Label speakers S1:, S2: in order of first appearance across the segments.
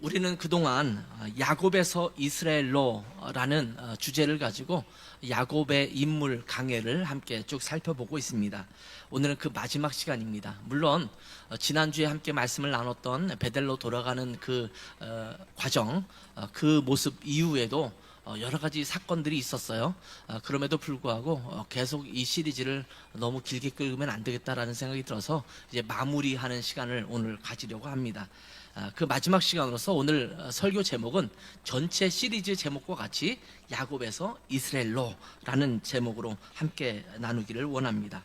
S1: 우리는 그동안 야곱에서 이스라엘로라는 주제를 가지고 야곱의 인물 강해를 함께 쭉 살펴보고 있습니다. 오늘은 그 마지막 시간입니다. 물론 지난주에 함께 말씀을 나눴던 베델로 돌아가는 그 과정, 그 모습 이후에도 여러 가지 사건들이 있었어요. 그럼에도 불구하고 계속 이 시리즈를 너무 길게 끌면 안 되겠다라는 생각이 들어서 이제 마무리하는 시간을 오늘 가지려고 합니다. 그 마지막 시간으로서 오늘 설교 제목은 전체 시리즈 제목과 같이 야곱에서 이스라엘로라는 제목으로 함께 나누기를 원합니다.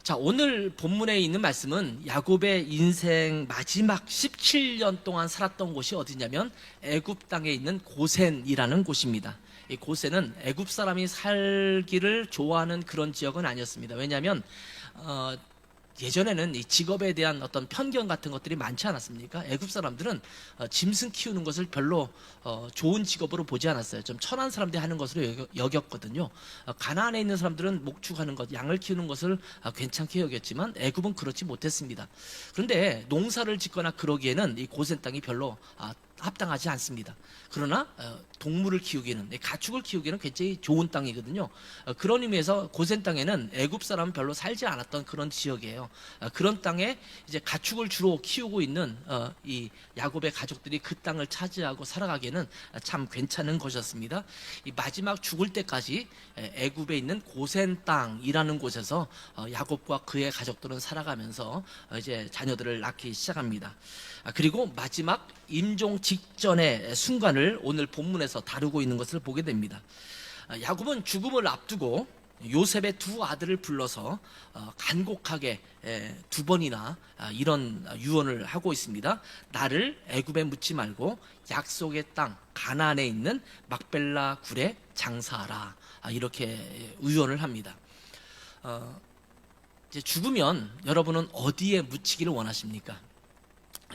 S1: 자, 오늘 본문에 있는 말씀은 야곱의 인생 마지막 17년 동안 살았던 곳이 어디냐면 애굽 땅에 있는 고센이라는 곳입니다. 이 고센은 애굽 사람이 살기를 좋아하는 그런 지역은 아니었습니다. 왜냐하면 예전에는 이 직업에 대한 어떤 편견 같은 것들이 많지 않았습니까? 애굽 사람들은 짐승 키우는 것을 별로 좋은 직업으로 보지 않았어요. 좀 천한 사람들이 하는 것으로 여겼거든요. 가나안에 있는 사람들은 목축하는 것, 양을 키우는 것을 괜찮게 여겼지만 애굽은 그렇지 못했습니다. 그런데 농사를 짓거나 그러기에는 이 고센 땅이 별로 합당하지 않습니다. 그러나 동물을 키우기는, 가축을 키우기는 굉장히 좋은 땅이거든요. 그런 의미에서 고센 땅에는 애굽 사람은 별로 살지 않았던 그런 지역이에요. 그런 땅에 이제 가축을 주로 키우고 있는 이 야곱의 가족들이 그 땅을 차지하고 살아가기에는 참 괜찮은 것이었습니다. 이 마지막 죽을 때까지 애굽에 있는 고센 땅이라는 곳에서 야곱과 그의 가족들은 살아가면서 이제 자녀들을 낳기 시작합니다. 그리고 마지막 임종 직전의 순간을 오늘 본문에서 다루고 있는 것을 보게 됩니다. 야곱은 죽음을 앞두고 요셉의 두 아들을 불러서 간곡하게 두 번이나 이런 유언을 하고 있습니다. 나를 애굽에 묻지 말고 약속의 땅 가나안에 있는 막벨라 굴에 장사하라, 이렇게 유언을 합니다. 이제 죽으면 여러분은 어디에 묻히기를 원하십니까?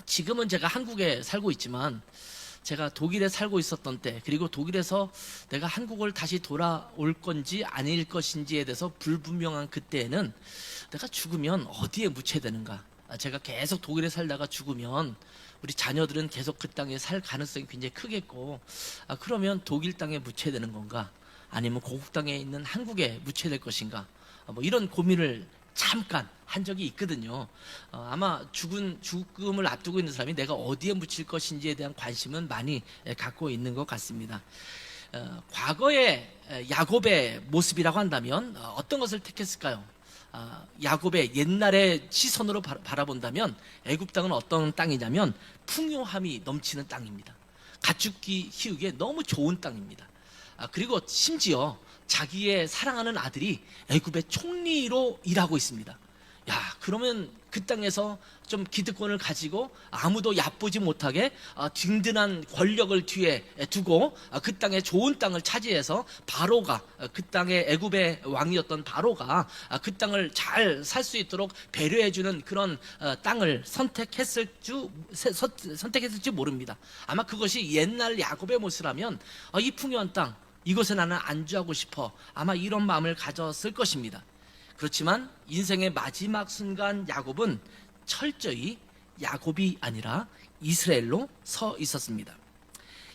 S1: 지금은 제가 한국에 살고 있지만 제가 독일에 살고 있었던 때, 그리고 독일에서 내가 한국을 다시 돌아올 건지 아닐 것인지에 대해서 불분명한 그때에는 내가 죽으면 어디에 묻혀야 되는가? 제가 계속 독일에 살다가 죽으면 우리 자녀들은 계속 그 땅에 살 가능성이 굉장히 크겠고, 그러면 독일 땅에 묻혀야 되는 건가? 아니면 고국 땅에 있는 한국에 묻혀야 될 것인가? 뭐 이런 고민을 잠깐 한 적이 있거든요. 아마 죽음을 앞두고 있는 사람이 내가 어디에 묻힐 것인지에 대한 관심은 많이 갖고 있는 것 같습니다. 과거의 야곱의 모습이라고 한다면 어떤 것을 택했을까요? 야곱의 옛날의 시선으로 바라본다면 애굽 땅은 어떤 땅이냐면 풍요함이 넘치는 땅입니다. 가축 키우기에 너무 좋은 땅입니다. 그리고 심지어 자기의 사랑하는 아들이 애굽의 총리로 일하고 있습니다. 야, 그러면 그 땅에서 좀 기득권을 가지고 아무도 얕보지 못하게 든든한 권력을 뒤에 두고 그 땅에 좋은 땅을 차지해서 바로가, 그 땅의 애굽의 왕이었던 바로가 그 땅을 잘 살 수 있도록 배려해주는 그런 땅을 선택했을지 모릅니다. 아마 그것이 옛날 야곱의 모습이라면 이 풍요한 땅, 이곳에 나는 안주하고 싶어, 아마 이런 마음을 가졌을 것입니다. 그렇지만 인생의 마지막 순간 야곱은 철저히 야곱이 아니라 이스라엘로 서 있었습니다.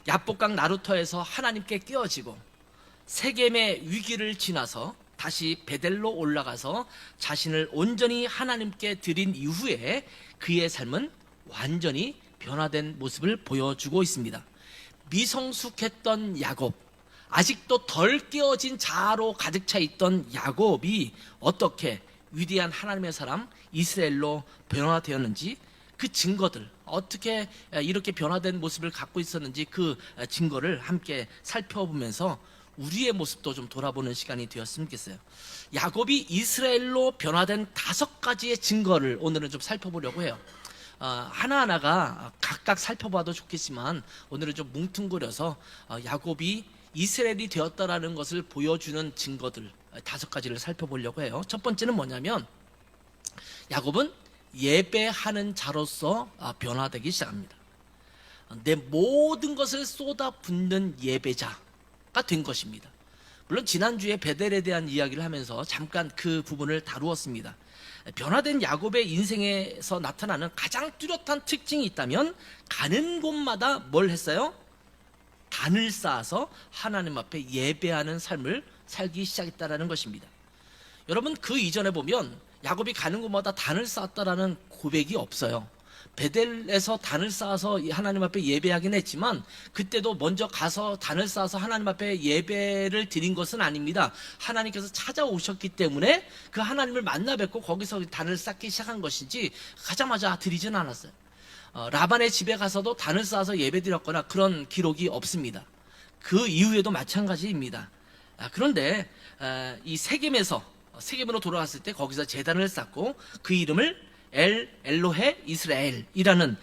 S1: 야복강 나루터에서 하나님께 깨어지고 세겜의 위기를 지나서 다시 베델로 올라가서 자신을 온전히 하나님께 드린 이후에 그의 삶은 완전히 변화된 모습을 보여주고 있습니다. 미성숙했던 야곱, 아직도 덜 깨어진 자아로 가득 차 있던 야곱이 어떻게 위대한 하나님의 사람 이스라엘로 변화되었는지, 그 증거들, 어떻게 이렇게 변화된 모습을 갖고 있었는지 그 증거를 함께 살펴보면서 우리의 모습도 좀 돌아보는 시간이 되었으면 좋겠어요. 야곱이 이스라엘로 변화된 5가지의 증거를 오늘은 좀 살펴보려고 해요. 하나하나가 각각 살펴봐도 좋겠지만 오늘은 좀 뭉뚱그려서 야곱이 이스라엘이 되었다라는 것을 보여주는 증거들 5가지를 살펴보려고 해요. 첫 번째는 뭐냐면 야곱은 예배하는 자로서 변화되기 시작합니다. 내 모든 것을 쏟아붓는 예배자가 된 것입니다. 물론 지난주에 베델에 대한 이야기를 하면서 잠깐 그 부분을 다루었습니다. 변화된 야곱의 인생에서 나타나는 가장 뚜렷한 특징이 있다면 가는 곳마다 뭘 했어요? 단을 쌓아서 하나님 앞에 예배하는 삶을 살기 시작했다라는 것입니다. 여러분, 그 이전에 보면 야곱이 가는 곳마다 단을 쌓았다라는 고백이 없어요. 베델에서 단을 쌓아서 하나님 앞에 예배하긴 했지만 그때도 먼저 가서 단을 쌓아서 하나님 앞에 예배를 드린 것은 아닙니다. 하나님께서 찾아오셨기 때문에 그 하나님을 만나 뵙고 거기서 단을 쌓기 시작한 것이지 가자마자 드리진 않았어요. 라반의 집에 가서도 단을 쌓아서 예배 드렸거나 그런 기록이 없습니다. 그 이후에도 마찬가지입니다. 그런데 이 세겜으로 돌아갔을 때 거기서 제단을 쌓고 그 이름을 엘로헤 이스라엘이라는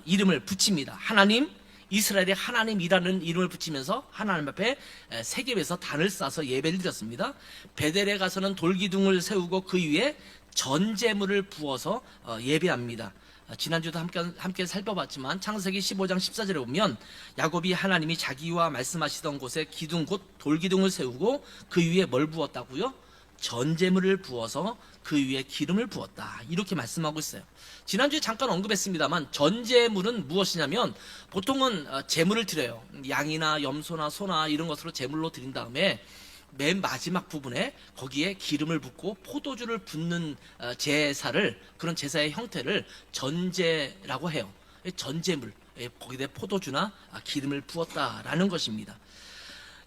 S1: 이름을 붙입니다. 하나님, 이스라엘의 하나님이라는 이름을 붙이면서 하나님 앞에 세겜에서 단을 쌓아서 예배를 드렸습니다. 베델에 가서는 돌기둥을 세우고 그 위에 전제물을 부어서 예배합니다. 지난주도 함께 살펴봤지만 창세기 15장 14절에 보면 야곱이 하나님이 자기와 말씀하시던 곳에 기둥 곧 돌기둥을 세우고 그 위에 뭘 부었다고요? 전제물을 부어서 그 위에 기름을 부었다, 이렇게 말씀하고 있어요. 지난주에 잠깐 언급했습니다만 전제물은 무엇이냐면 보통은 제물을 드려요. 양이나 염소나 소나 이런 것으로 제물로 드린 다음에 맨 마지막 부분에 거기에 기름을 붓고 포도주를 붓는 제사를, 그런 제사의 형태를 전제라고 해요. 전제물, 거기에 포도주나 기름을 부었다라는 것입니다.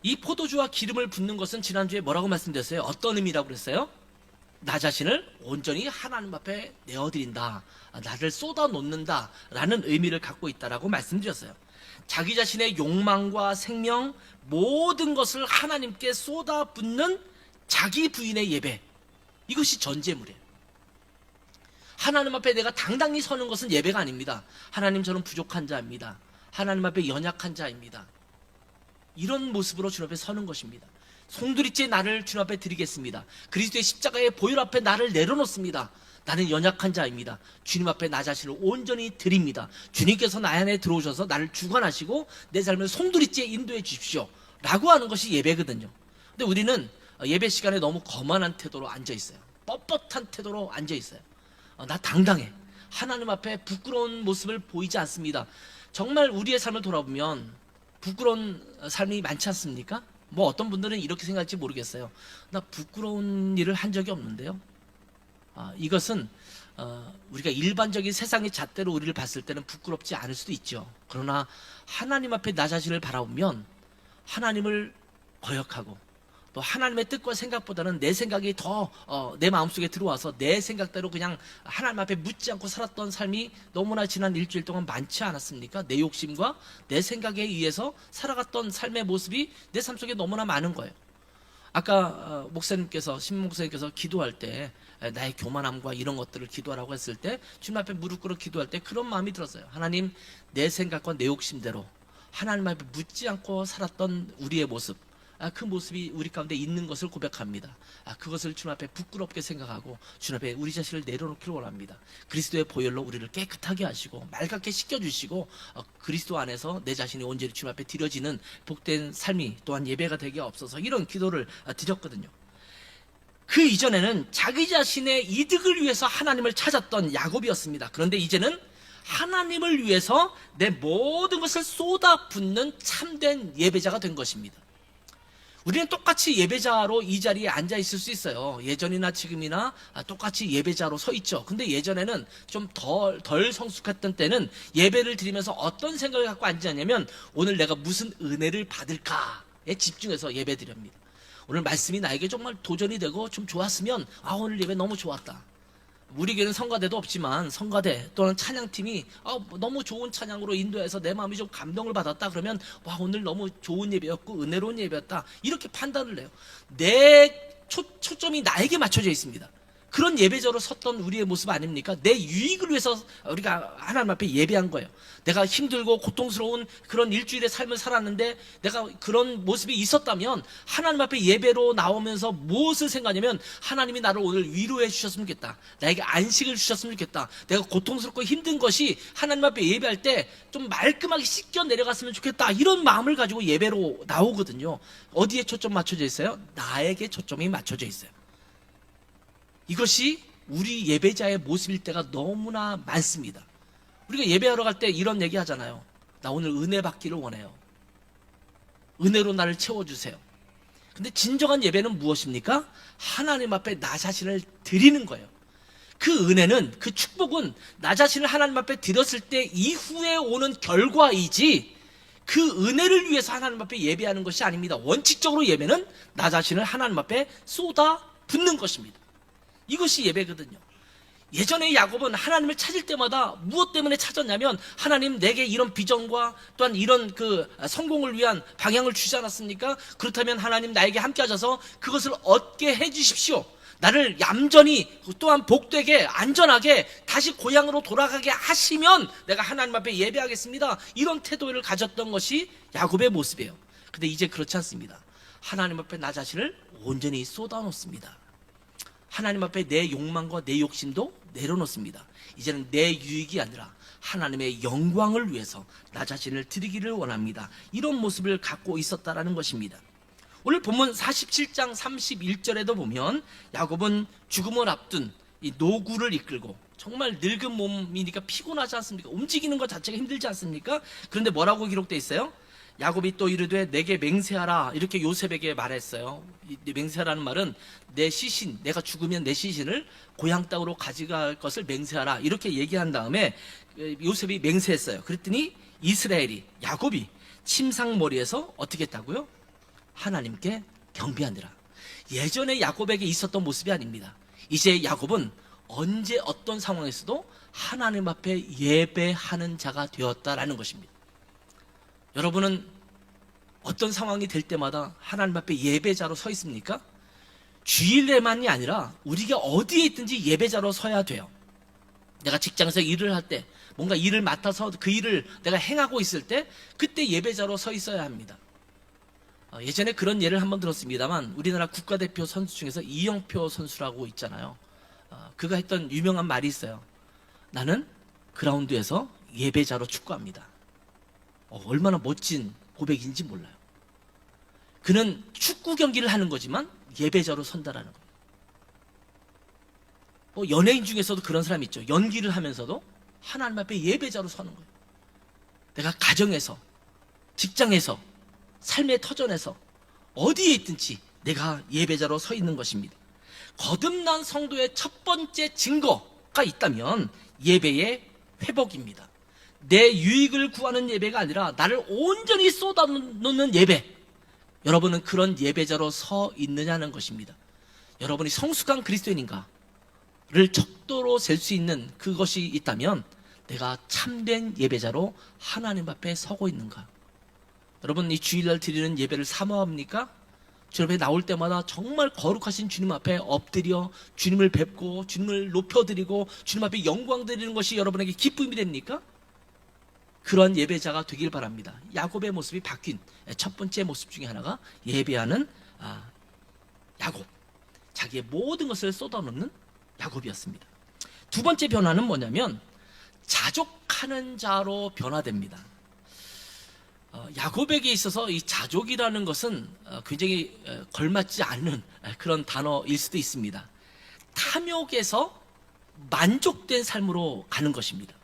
S1: 이 포도주와 기름을 붓는 것은 지난주에 뭐라고 말씀드렸어요? 어떤 의미라고 그랬어요? 나 자신을 온전히 하나님 앞에 내어드린다, 나를 쏟아놓는다 라는 의미를 갖고 있다라고 말씀드렸어요. 자기 자신의 욕망과 생명, 모든 것을 하나님께 쏟아붓는 자기 부인의 예배, 이것이 전제물이에요. 하나님 앞에 내가 당당히 서는 것은 예배가 아닙니다. 하나님, 저는 부족한 자입니다. 하나님 앞에 연약한 자입니다. 이런 모습으로 주님 앞에 서는 것입니다. 송두리째 나를 주님 앞에 드리겠습니다. 그리스도의 십자가의 보혈 앞에 나를 내려놓습니다. 나는 연약한 자입니다. 주님 앞에 나 자신을 온전히 드립니다. 주님께서 나 안에 들어오셔서 나를 주관하시고 내 삶을 송두리째 인도해 주십시오 라고 하는 것이 예배거든요. 근데 우리는 예배 시간에 너무 거만한 태도로 앉아 있어요. 뻣뻣한 태도로 앉아 있어요. 나 당당해. 하나님 앞에 부끄러운 모습을 보이지 않습니다. 정말 우리의 삶을 돌아보면 부끄러운 삶이 많지 않습니까? 뭐 어떤 분들은 이렇게 생각할지 모르겠어요. 나 부끄러운 일을 한 적이 없는데요. 이것은 우리가 일반적인 세상의 잣대로 우리를 봤을 때는 부끄럽지 않을 수도 있죠. 그러나 하나님 앞에 나 자신을 바라보면 하나님을 거역하고 또 하나님의 뜻과 생각보다는 내 생각이 더 내 마음속에 들어와서 내 생각대로 그냥 하나님 앞에 묻지 않고 살았던 삶이 너무나 지난 일주일 동안 많지 않았습니까? 내 욕심과 내 생각에 의해서 살아갔던 삶의 모습이 내 삶 속에 너무나 많은 거예요. 아까 신문 목사님께서 기도할 때 나의 교만함과 이런 것들을 기도하라고 했을 때 주님 앞에 무릎 꿇어 기도할 때 그런 마음이 들었어요. 하나님, 내 생각과 내 욕심대로 하나님 앞에 묻지 않고 살았던 우리의 모습, 그 모습이 우리 가운데 있는 것을 고백합니다. 그것을 주님 앞에 부끄럽게 생각하고 주님 앞에 우리 자신을 내려놓기를 원합니다. 그리스도의 보혈로 우리를 깨끗하게 하시고 맑게 씻겨주시고 그리스도 안에서 내 자신이 온전히 주님 앞에 드려지는 복된 삶이 또한 예배가 되게 없어서 이런 기도를 드렸거든요. 그 이전에는 자기 자신의 이득을 위해서 하나님을 찾았던 야곱이었습니다. 그런데 이제는 하나님을 위해서 내 모든 것을 쏟아붓는 참된 예배자가 된 것입니다. 우리는 똑같이 예배자로 이 자리에 앉아 있을 수 있어요. 예전이나 지금이나 똑같이 예배자로 서 있죠. 근데 예전에는 좀 덜 성숙했던 때는 예배를 드리면서 어떤 생각을 갖고 앉았냐면 오늘 내가 무슨 은혜를 받을까에 집중해서 예배 드립니다. 오늘 말씀이 나에게 정말 도전이 되고 좀 좋았으면 오늘 예배 너무 좋았다. 우리 교회는 성가대도 없지만 성가대 또는 찬양팀이 너무 좋은 찬양으로 인도해서 내 마음이 좀 감동을 받았다 그러면 오늘 너무 좋은 예배였고 은혜로운 예배였다, 이렇게 판단을 해요. 내 초점이 나에게 맞춰져 있습니다. 그런 예배자로 섰던 우리의 모습 아닙니까? 내 유익을 위해서 우리가 하나님 앞에 예배한 거예요. 내가 힘들고 고통스러운 그런 일주일의 삶을 살았는데 내가 그런 모습이 있었다면 하나님 앞에 예배로 나오면서 무엇을 생각하냐면 하나님이 나를 오늘 위로해 주셨으면 좋겠다. 나에게 안식을 주셨으면 좋겠다. 내가 고통스럽고 힘든 것이 하나님 앞에 예배할 때 좀 말끔하게 씻겨 내려갔으면 좋겠다. 이런 마음을 가지고 예배로 나오거든요. 어디에 초점 맞춰져 있어요? 나에게 초점이 맞춰져 있어요. 이것이 우리 예배자의 모습일 때가 너무나 많습니다. 우리가 예배하러 갈 때 이런 얘기 하잖아요. 나 오늘 은혜 받기를 원해요. 은혜로 나를 채워주세요. 근데 진정한 예배는 무엇입니까? 하나님 앞에 나 자신을 드리는 거예요. 그 은혜는, 그 축복은 나 자신을 하나님 앞에 드렸을 때 이후에 오는 결과이지 그 은혜를 위해서 하나님 앞에 예배하는 것이 아닙니다. 원칙적으로 예배는 나 자신을 하나님 앞에 쏟아 붓는 것입니다. 이것이 예배거든요. 예전에 야곱은 하나님을 찾을 때마다 무엇 때문에 찾았냐면 하나님 내게 이런 비전과 또한 이런 그 성공을 위한 방향을 주지 않았습니까? 그렇다면 하나님 나에게 함께 하셔서 그것을 얻게 해 주십시오. 나를 얌전히 또한 복되게 안전하게 다시 고향으로 돌아가게 하시면 내가 하나님 앞에 예배하겠습니다. 이런 태도를 가졌던 것이 야곱의 모습이에요. 근데 이제 그렇지 않습니다. 하나님 앞에 나 자신을 온전히 쏟아놓습니다. 하나님 앞에 내 욕망과 내 욕심도 내려놓습니다. 이제는 내 유익이 아니라 하나님의 영광을 위해서 나 자신을 드리기를 원합니다. 이런 모습을 갖고 있었다라는 것입니다. 오늘 본문 47장 31절에도 보면 야곱은 죽음을 앞둔 이 노구를 이끌고 정말 늙은 몸이니까 피곤하지 않습니까? 움직이는 것 자체가 힘들지 않습니까? 그런데 뭐라고 기록되어 있어요? 야곱이 또 이르되 내게 맹세하라 이렇게 요셉에게 말했어요. 이 맹세하라는 말은 내 시신, 내가 죽으면 내 시신을 고향 땅으로 가져갈 것을 맹세하라 이렇게 얘기한 다음에 요셉이 맹세했어요. 그랬더니 이스라엘이, 야곱이 침상머리에서 어떻게 했다고요? 하나님께 경배하니라. 예전에 야곱에게 있었던 모습이 아닙니다. 이제 야곱은 언제 어떤 상황에서도 하나님 앞에 예배하는 자가 되었다라는 것입니다. 여러분은 어떤 상황이 될 때마다 하나님 앞에 예배자로 서 있습니까? 주일에만이 아니라 우리가 어디에 있든지 예배자로 서야 돼요. 내가 직장에서 일을 할 때 뭔가 일을 맡아서 그 일을 내가 행하고 있을 때 그때 예배자로 서 있어야 합니다. 예전에 그런 예를 한번 들었습니다만 우리나라 국가대표 선수 중에서 이영표 선수라고 있잖아요. 그가 했던 유명한 말이 있어요. 나는 그라운드에서 예배자로 축구합니다. 얼마나 멋진 고백인지 몰라요. 그는 축구 경기를 하는 거지만 예배자로 선다라는 거예요. 연예인 중에서도 그런 사람이 있죠. 연기를 하면서도 하나님 앞에 예배자로 서는 거예요. 내가 가정에서, 직장에서, 삶의 터전에서 어디에 있든지 내가 예배자로 서 있는 것입니다. 거듭난 성도의 첫 번째 증거가 있다면 예배의 회복입니다. 내 유익을 구하는 예배가 아니라 나를 온전히 쏟아놓는 예배. 여러분은 그런 예배자로 서 있느냐는 것입니다. 여러분이 성숙한 그리스도인인가를 척도로 셀 수 있는 그것이 있다면 내가 참된 예배자로 하나님 앞에 서고 있는가? 여러분 이 주일날 드리는 예배를 사모합니까? 주 앞에 나올 때마다 정말 거룩하신 주님 앞에 엎드려 주님을 뵙고 주님을 높여드리고 주님 앞에 영광 드리는 것이 여러분에게 기쁨이 됩니까? 그런 예배자가 되길 바랍니다. 야곱의 모습이 바뀐 첫 번째 모습 중에 하나가 예배하는 야곱, 자기의 모든 것을 쏟아놓는 야곱이었습니다. 두 번째 변화는 뭐냐면 자족하는 자로 변화됩니다. 야곱에게 있어서 이 자족이라는 것은 굉장히 걸맞지 않는 그런 단어일 수도 있습니다. 탐욕에서 만족된 삶으로 가는 것입니다.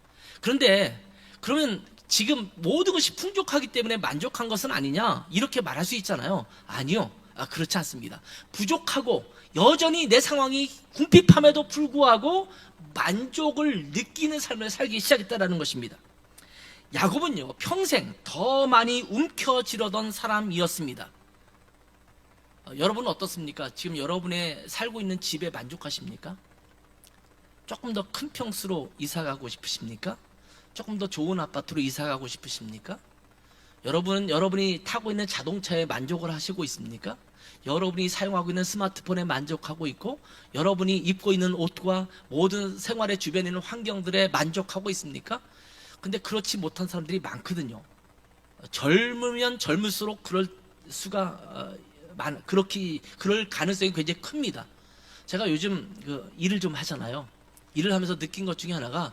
S1: 그런데 그러면 지금 모든 것이 풍족하기 때문에 만족한 것은 아니냐 이렇게 말할 수 있잖아요. 아니요, 그렇지 않습니다. 부족하고 여전히 내 상황이 궁핍함에도 불구하고 만족을 느끼는 삶을 살기 시작했다는 것입니다. 야곱은요 평생 더 많이 움켜쥐려던 사람이었습니다. 여러분은 어떻습니까? 지금 여러분의 살고 있는 집에 만족하십니까? 조금 더 큰 평수로 이사 가고 싶으십니까? 조금 더 좋은 아파트로 이사 가고 싶으십니까? 여러분이 타고 있는 자동차에 만족을 하시고 있습니까? 여러분이 사용하고 있는 스마트폰에 만족하고 있고, 여러분이 입고 있는 옷과 모든 생활의 주변에 있는 환경들에 만족하고 있습니까? 근데 그렇지 못한 사람들이 많거든요. 젊으면 젊을수록 그럴 수가 그럴 가능성이 굉장히 큽니다. 제가 요즘 일을 좀 하잖아요. 일을 하면서 느낀 것 중에 하나가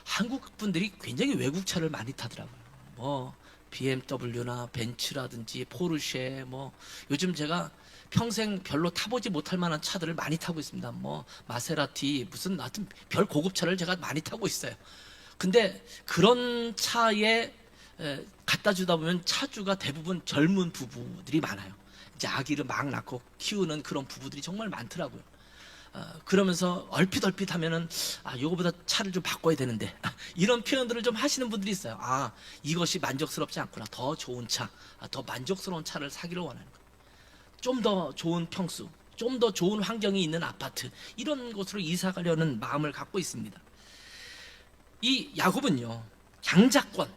S1: 한국 분들이 굉장히 외국차를 많이 타더라고요. 뭐 BMW나 벤츠라든지 포르쉐, 뭐 요즘 제가 평생 별로 타보지 못할 만한 차들을 많이 타고 있습니다. 뭐 마세라티, 무슨 하여튼 별 고급차를 제가 많이 타고 있어요. 근데 그런 차에 갖다 주다 보면 차주가 대부분 젊은 부부들이 많아요. 이제 아기를 막 낳고 키우는 그런 부부들이 정말 많더라고요. 그러면서 얼핏 하면은 요거보다 차를 좀 바꿔야 되는데 이런 표현들을 좀 하시는 분들이 있어요. 이것이 만족스럽지 않구나. 더 좋은 차, 더 만족스러운 차를 사기를 원하는 거예요. 좀 더 좋은 평수, 좀 더 좋은 환경이 있는 아파트, 이런 곳으로 이사 가려는 마음을 갖고 있습니다. 이 야곱은요, 양자권,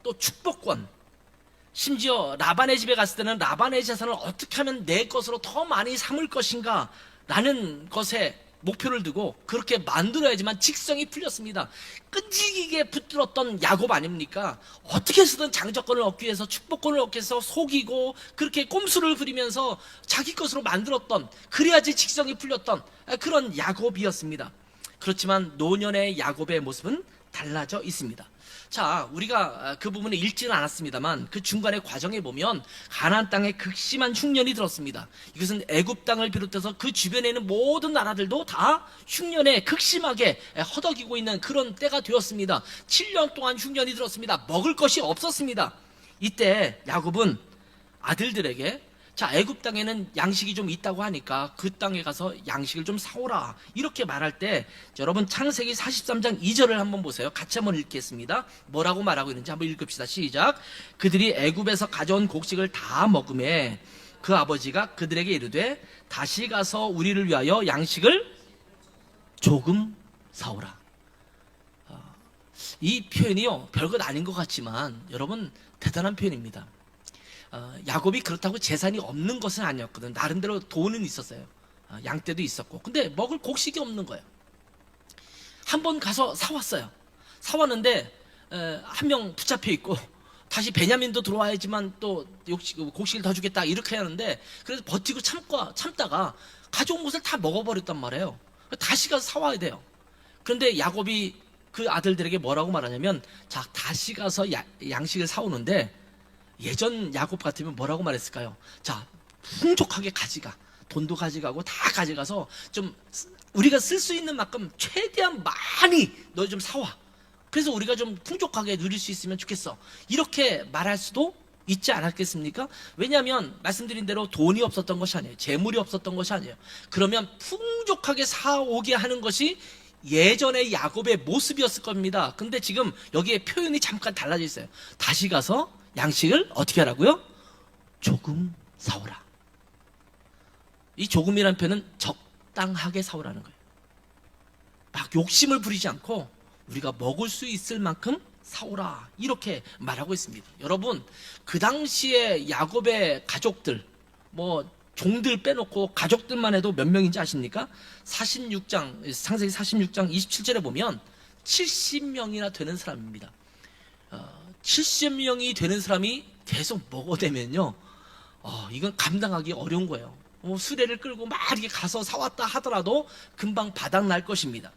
S1: 또 축복권, 심지어 라반의 집에 갔을 때는 라반의 재산을 어떻게 하면 내 것으로 더 많이 삼을 것인가 라는 것에 목표를 두고 그렇게 만들어야지만 직성이 풀렸습니다. 끈질기게 붙들었던 야곱 아닙니까? 어떻게 해서든 장자권을 얻기 위해서, 축복권을 얻기 위해서 속이고 그렇게 꼼수를 부리면서 자기 것으로 만들었던, 그래야지 직성이 풀렸던 그런 야곱이었습니다. 그렇지만 노년의 야곱의 모습은 달라져 있습니다. 자, 우리가 그 부분을 읽지는 않았습니다만 그 중간의 과정에 보면 가나안 땅에 극심한 흉년이 들었습니다. 이것은 애굽 땅을 비롯해서 그 주변에 있는 모든 나라들도 다 흉년에 극심하게 허덕이고 있는 그런 때가 되었습니다. 7년 동안 흉년이 들었습니다. 먹을 것이 없었습니다. 이때 야곱은 아들들에게, 자, 애굽 땅에는 양식이 좀 있다고 하니까 그 땅에 가서 양식을 좀 사오라, 이렇게 말할 때, 여러분 창세기 43장 2절을 한번 보세요. 같이 한번 읽겠습니다. 뭐라고 말하고 있는지 한번 읽읍시다. 시작. 그들이 애굽에서 가져온 곡식을 다 먹음에 그 아버지가 그들에게 이르되 다시 가서 우리를 위하여 양식을 조금 사오라. 이 표현이요, 별것 아닌 것 같지만 여러분 대단한 표현입니다. 야곱이 그렇다고 재산이 없는 것은 아니었거든. 나름대로 돈은 있었어요. 양떼도 있었고. 근데 먹을 곡식이 없는 거예요. 한번 가서 사왔어요. 사왔는데 한 명 붙잡혀 있고, 다시 베냐민도 들어와야지만 또 곡식을 더 주겠다 이렇게 하는데, 그래서 버티고 참다가 가져온 것을 다 먹어버렸단 말이에요. 다시 가서 사와야 돼요. 그런데 야곱이 그 아들들에게 뭐라고 말하냐면, 자, 다시 가서 양식을 사오는데, 예전 야곱 같으면 뭐라고 말했을까요? 자, 풍족하게 가져가. 돈도 가져가고 다 가져가서 좀 우리가 쓸 수 있는 만큼 최대한 많이 너 좀 사와. 그래서 우리가 좀 풍족하게 누릴 수 있으면 좋겠어. 이렇게 말할 수도 있지 않았겠습니까? 왜냐하면 말씀드린 대로 돈이 없었던 것이 아니에요. 재물이 없었던 것이 아니에요. 그러면 풍족하게 사오게 하는 것이 예전의 야곱의 모습이었을 겁니다. 근데 지금 여기에 표현이 잠깐 달라져 있어요. 다시 가서 양식을 어떻게 하라고요? 조금 사오라. 이 조금이라는 표현은 적당하게 사오라는 거예요. 막 욕심을 부리지 않고 우리가 먹을 수 있을 만큼 사오라, 이렇게 말하고 있습니다. 여러분, 그 당시에 야곱의 가족들, 뭐 종들 빼놓고 가족들만 해도 몇 명인지 아십니까? 창세기 46장 27절에 보면 70명이나 되는 사람입니다. 70명이 되는 사람이 계속 먹어대면요, 이건 감당하기 어려운 거예요. 수레를 끌고 막 이렇게 가서 사왔다 하더라도 금방 바닥 날 것입니다.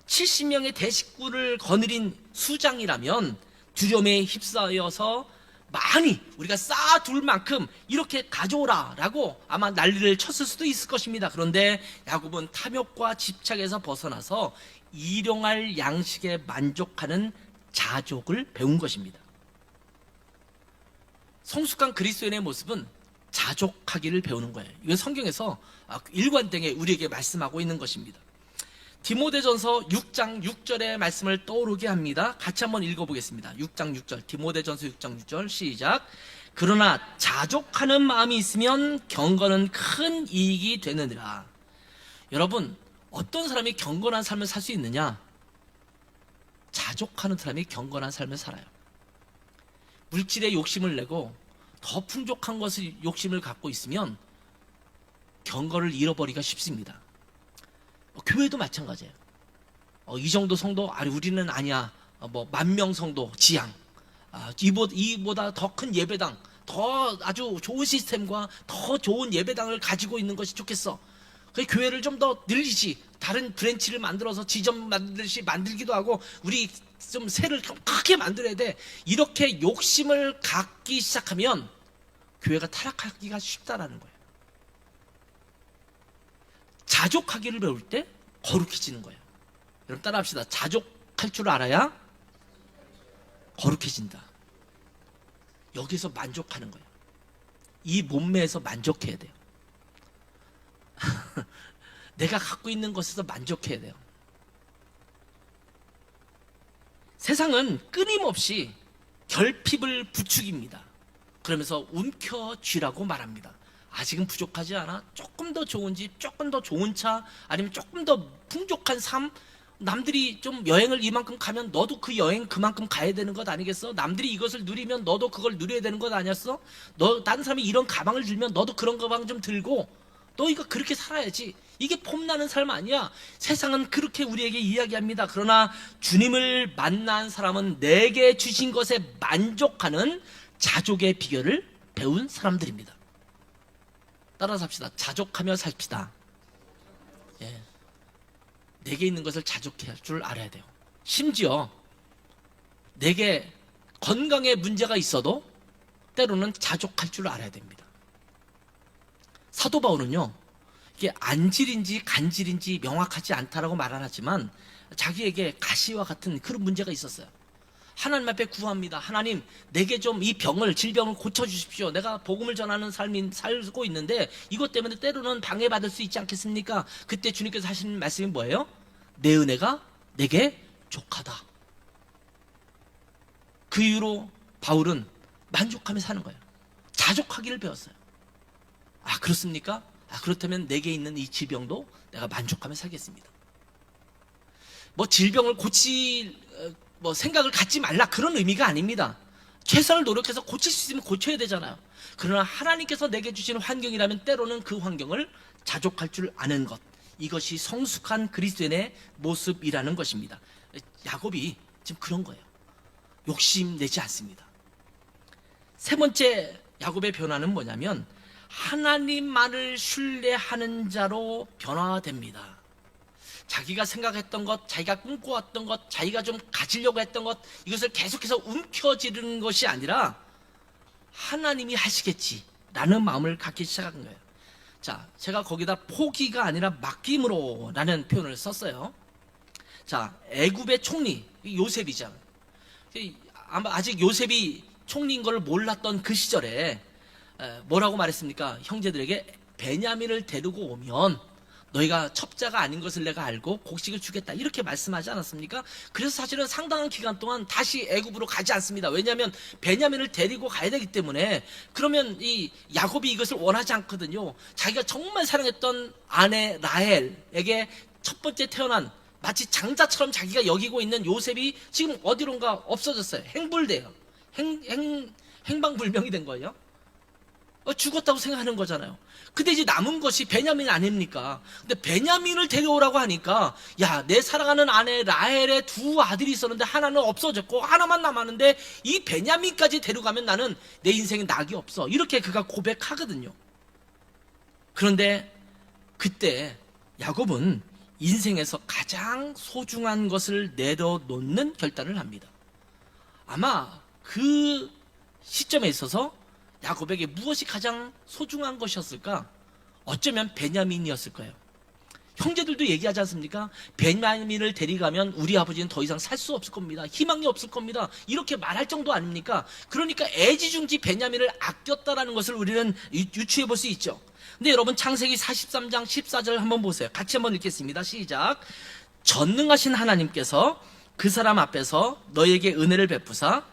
S1: 70명의 대식구를 거느린 수장이라면 두려움에 휩싸여서 많이 우리가 쌓아둘 만큼 이렇게 가져오라라고 아마 난리를 쳤을 수도 있을 것입니다. 그런데 야곱은 탐욕과 집착에서 벗어나서 일용할 양식에 만족하는 자족을 배운 것입니다. 성숙한 그리스도인의 모습은 자족하기를 배우는 거예요. 이건 성경에서 일관되게 우리에게 말씀하고 있는 것입니다. 디모데전서 6장 6절의 말씀을 떠오르게 합니다. 같이 한번 읽어보겠습니다. 6장 6절, 디모데전서 6장 6절 시작. 그러나 자족하는 마음이 있으면 경건은 큰 이익이 되느니라. 여러분, 어떤 사람이 경건한 삶을 살 수 있느냐? 자족하는 사람이 경건한 삶을 살아요. 물질에 욕심을 내고 더 풍족한 것을 욕심을 갖고 있으면 경건을 잃어버리기가 쉽습니다. 교회도 마찬가지예요. 이 정도 성도, 아니 우리는 아니야. 10,000명 성도 지향. 이보다 더 큰 예배당, 더 아주 좋은 시스템과 더 좋은 예배당을 가지고 있는 것이 좋겠어. 그 교회를 좀 더 늘리지. 다른 브랜치를 만들어서 지점 만들듯이 만들기도 하고 우리 좀 새를 좀 크게 만들어야 돼. 이렇게 욕심을 갖기 시작하면 교회가 타락하기가 쉽다라는 거예요. 자족하기를 배울 때 거룩해지는 거예요. 여러분 따라합시다. 자족할 줄 알아야 거룩해진다. 여기서 만족하는 거예요. 이 몸매에서 만족해야 돼요. 내가 갖고 있는 것에서 만족해야 돼요. 세상은 끊임없이 결핍을 부추깁니다. 그러면서 움켜쥐라고 말합니다. 아직은 부족하지 않아? 조금 더 좋은 집, 조금 더 좋은 차, 아니면 조금 더 풍족한 삶. 남들이 좀 여행을 이만큼 가면 너도 그 여행 그만큼 가야 되는 것 아니겠어? 남들이 이것을 누리면 너도 그걸 누려야 되는 것 아니었어? 다른 사람이 이런 가방을 들면 너도 그런 가방 좀 들고 너 이거 그렇게 살아야지. 이게 폼나는 삶 아니야. 세상은 그렇게 우리에게 이야기합니다. 그러나 주님을 만난 사람은 내게 주신 것에 만족하는 자족의 비결을 배운 사람들입니다. 따라서 합시다. 자족하며 삽시다. 예. 내게 있는 것을 자족할 줄 알아야 돼요. 심지어 내게 건강에 문제가 있어도 때로는 자족할 줄 알아야 됩니다. 사도 바울은요, 이게 안질인지 간질인지 명확하지 않다라고 말은 하지만 자기에게 가시와 같은 그런 문제가 있었어요. 하나님 앞에 구합니다. 하나님, 내게 좀 이 질병을 고쳐주십시오. 내가 복음을 전하는 삶이 살고 있는데 이것 때문에 때로는 방해받을 수 있지 않겠습니까? 그때 주님께서 하시는 말씀이 뭐예요? 내 은혜가 내게 족하다. 그 이후로 바울은 만족하며 사는 거예요. 자족하기를 배웠어요. 아, 그렇습니까? 그렇다면 내게 있는 이 질병도 내가 만족하며 살겠습니다. 질병을 고칠 생각을 갖지 말라, 그런 의미가 아닙니다. 최선을 노력해서 고칠 수 있으면 고쳐야 되잖아요. 그러나 하나님께서 내게 주시는 환경이라면 때로는 그 환경을 자족할 줄 아는 것, 이것이 성숙한 그리스도인의 모습이라는 것입니다. 야곱이 지금 그런 거예요. 욕심내지 않습니다. 세 번째 야곱의 변화는 뭐냐면 하나님만을 신뢰하는 자로 변화됩니다. 자기가 생각했던 것, 자기가 꿈꿔왔던 것, 자기가 좀 가지려고 했던 것, 이것을 계속해서 움켜쥐는 것이 아니라 하나님이 하시겠지라는 마음을 갖기 시작한 거예요. 자, 제가 거기다 포기가 아니라 맡김으로라는 표현을 썼어요. 자, 애굽의 총리 요셉이죠. 아마 아직 요셉이 총리인 걸 몰랐던 그 시절에 뭐라고 말했습니까? 형제들에게 베냐민을 데리고 오면 너희가 첩자가 아닌 것을 내가 알고 곡식을 주겠다, 이렇게 말씀하지 않았습니까? 그래서 사실은 상당한 기간 동안 다시 애굽으로 가지 않습니다. 왜냐하면 베냐민을 데리고 가야 되기 때문에. 그러면 이 야곱이 이것을 원하지 않거든요. 자기가 정말 사랑했던 아내 라헬에게 첫 번째 태어난 마치 장자처럼 자기가 여기고 있는 요셉이 지금 어디론가 없어졌어요. 행불돼요. 행방불명이 된 거예요. 죽었다고 생각하는 거잖아요. 근데 이제 남은 것이 베냐민 아닙니까? 근데 베냐민을 데려오라고 하니까, 야, 내 사랑하는 아내 라헬의 두 아들이 있었는데 하나는 없어졌고 하나만 남았는데 이 베냐민까지 데려가면 나는 내 인생에 낙이 없어, 이렇게 그가 고백하거든요. 그런데 그때 야곱은 인생에서 가장 소중한 것을 내려놓는 결단을 합니다. 아마 그 시점에 있어서 야곱에게 무엇이 가장 소중한 것이었을까? 어쩌면 베냐민이었을 거예요. 형제들도 얘기하지 않습니까? 베냐민을 데려가면 우리 아버지는 더 이상 살 수 없을 겁니다. 희망이 없을 겁니다. 이렇게 말할 정도 아닙니까? 그러니까 애지중지 베냐민을 아꼈다라는 것을 우리는 유추해 볼 수 있죠. 근데 여러분, 창세기 43장 14절 한번 보세요. 같이 한번 읽겠습니다. 시작. 전능하신 하나님께서 그 사람 앞에서 너희에게 은혜를 베푸사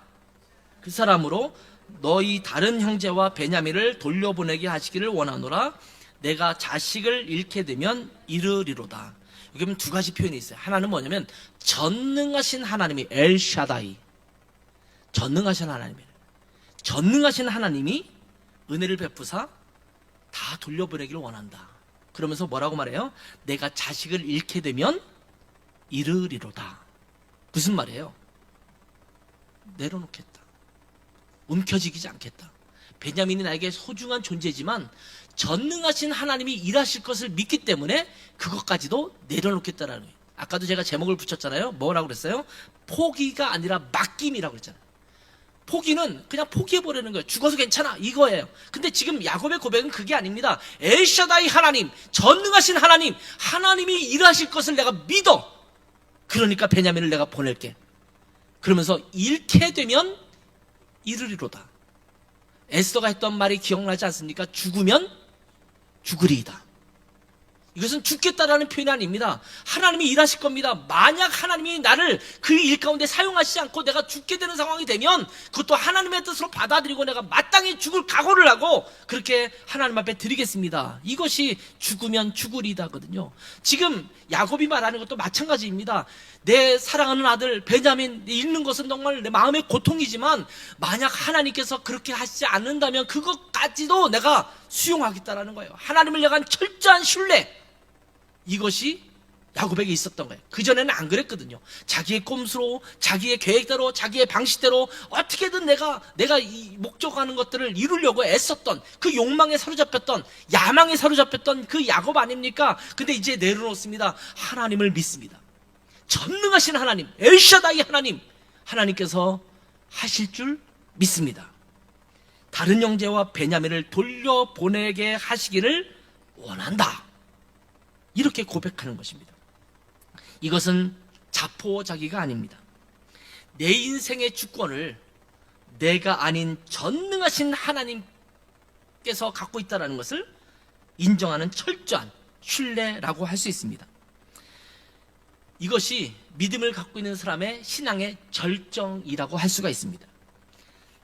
S1: 그 사람으로 너희 다른 형제와 베냐민을 돌려보내게 하시기를 원하노라. 내가 자식을 잃게 되면 이르리로다. 여기 보면 두 가지 표현이 있어요. 하나는 뭐냐면 전능하신 하나님이 엘샤다이, 전능하신 하나님이에요. 전능하신 하나님이 은혜를 베푸사 다 돌려보내기를 원한다. 그러면서 뭐라고 말해요? 내가 자식을 잃게 되면 잃으리로다. 무슨 말이에요? 내려놓겠다. 움켜쥐지 않겠다. 베냐민이 나에게 소중한 존재지만 전능하신 하나님이 일하실 것을 믿기 때문에 그것까지도 내려놓겠다라는 거예요. 아까도 제가 제목을 붙였잖아요. 뭐라고 그랬어요? 포기가 아니라 맡김이라고 그랬잖아요. 포기는 그냥 포기해버리는 거예요. 죽어도 괜찮아 이거예요. 근데 지금 야곱의 고백은 그게 아닙니다. 엘샤다이 하나님, 전능하신 하나님, 하나님이 일하실 것을 내가 믿어. 그러니까 베냐민을 내가 보낼게. 그러면서 잃게 되면 잃으리로다. 에스더가 했던 말이 기억나지 않습니까? 죽으면 죽으리이다. 이것은 죽겠다라는 표현이 아닙니다. 하나님이 일하실 겁니다. 만약 하나님이 나를 그 일 가운데 사용하시지 않고 내가 죽게 되는 상황이 되면 그것도 하나님의 뜻으로 받아들이고 내가 마땅히 죽을 각오를 하고 그렇게 하나님 앞에 드리겠습니다. 이것이 죽으면 죽으리다거든요. 지금 야곱이 말하는 것도 마찬가지입니다. 내 사랑하는 아들 베냐민 잃는 것은 정말 내 마음의 고통이지만 만약 하나님께서 그렇게 하시지 않는다면 그것까지도 내가 수용하겠다라는 거예요. 하나님을 향한 철저한 신뢰, 이것이 야곱에게 있었던 거예요. 그전에는 안 그랬거든요. 자기의 꼼수로, 자기의 계획대로, 자기의 방식대로 어떻게든 내가 이 목적하는 것들을 이루려고 애썼던, 그 욕망에 사로잡혔던, 야망에 사로잡혔던 그 야곱 아닙니까? 근데 이제 내려놓습니다. 하나님을 믿습니다. 전능하신 하나님, 엘샤다이 하나님, 하나님께서 하실 줄 믿습니다. 다른 형제와 베냐민을 돌려보내게 하시기를 원한다. 이렇게 고백하는 것입니다. 이것은 자포자기가 아닙니다. 내 인생의 주권을 내가 아닌 전능하신 하나님께서 갖고 있다는 것을 인정하는 철저한 신뢰라고 할 수 있습니다. 이것이 믿음을 갖고 있는 사람의 신앙의 절정이라고 할 수가 있습니다.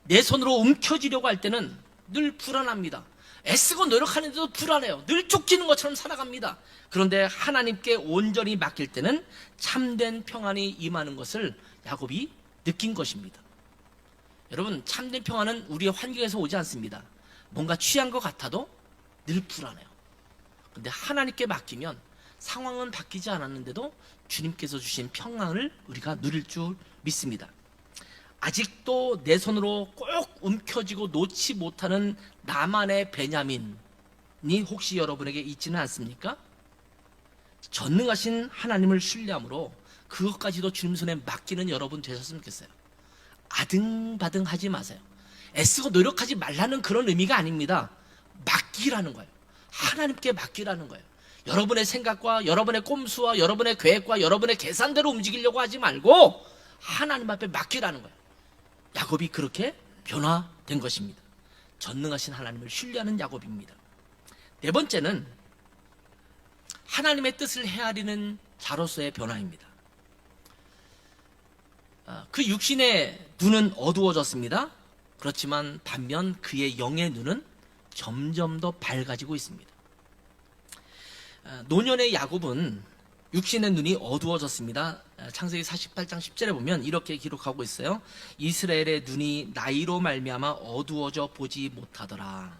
S1: 내 손으로 움켜쥐려고 할 때는 늘 불안합니다. 애쓰고 노력하는데도 불안해요. 늘 쫓기는 것처럼 살아갑니다. 그런데 하나님께 온전히 맡길 때는 참된 평안이 임하는 것을 야곱이 느낀 것입니다. 여러분, 참된 평안은 우리의 환경에서 오지 않습니다. 뭔가 취한 것 같아도 늘 불안해요. 그런데 하나님께 맡기면 상황은 바뀌지 않았는데도 주님께서 주신 평안을 우리가 누릴 줄 믿습니다. 아직도 내 손으로 꼭 움켜쥐고 놓지 못하는 나만의 베냐민이 혹시 여러분에게 있지는 않습니까? 전능하신 하나님을 신뢰함으로 그것까지도 주님 손에 맡기는 여러분 되셨으면 좋겠어요. 아등바등 하지 마세요. 애쓰고 노력하지 말라는 그런 의미가 아닙니다. 맡기라는 거예요. 하나님께 맡기라는 거예요. 여러분의 생각과 여러분의 꼼수와 여러분의 계획과 여러분의 계산대로 움직이려고 하지 말고 하나님 앞에 맡기라는 거예요. 야곱이 그렇게 변화된 것입니다. 전능하신 하나님을 신뢰하는 야곱입니다. 네 번째는 하나님의 뜻을 헤아리는 자로서의 변화입니다. 그 육신의 눈은 어두워졌습니다. 그렇지만 반면 그의 영의 눈은 점점 더 밝아지고 있습니다. 노년의 야곱은 육신의 눈이 어두워졌습니다. 창세기 48장 10절에 보면 이렇게 기록하고 있어요. 이스라엘의 눈이 나이로 말미암아 어두워져 보지 못하더라.